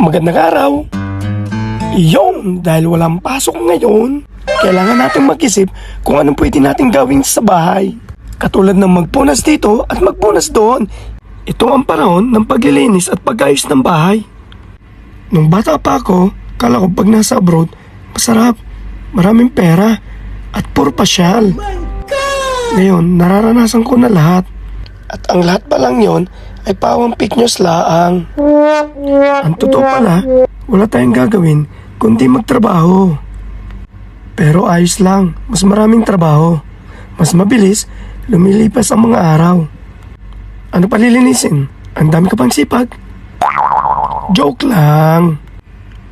Magandang araw. Iyon, dahil walang pasok ngayon, kailangan natin mag-isip kung anong pwede natin gawin sa bahay. Katulad ng magpunas dito at magpunas doon. Ito ang panahon ng paglilinis at pag-ayos ng bahay. Nung bata pa ako, kala ko pag nasa abroad, masarap, maraming pera, at puro pasyal. Ngayon, nararanasan ko na lahat. At ang lahat pa lang yon ay pawang fake news laang. Ang totoo pala, wala tayong gagawin kundi magtrabaho. Pero ayos lang, mas maraming trabaho. Mas mabilis, lumilipas ang mga araw. Ano pa lilinisin? Ang dami ka pang sipag. Joke lang.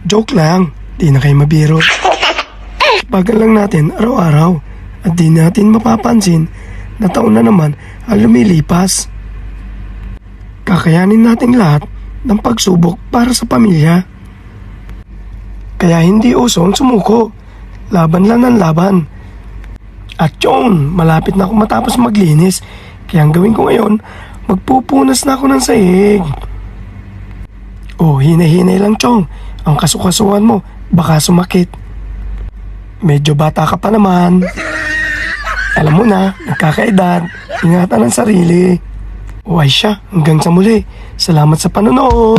Joke lang, di na kayo mabiro. Sipagan lang natin araw-araw at di natin mapapansin na taon na naman ang lumilipas. Kakayanin natin lahat ng pagsubok para sa pamilya. Kaya hindi usong sumuko. Laban lang ng laban. At yun, malapit na ako matapos maglinis. Kaya ang gawin ko ngayon, magpupunas na ako ng sahig. Oh, hinay-hinay lang, Chong. Ang kasukasuhan mo, baka sumakit. Medyo bata ka pa naman. Alam mo na, nagkakaedad. Ingatan ang sarili. O ay siya, hanggang sa muli. Salamat sa panonood.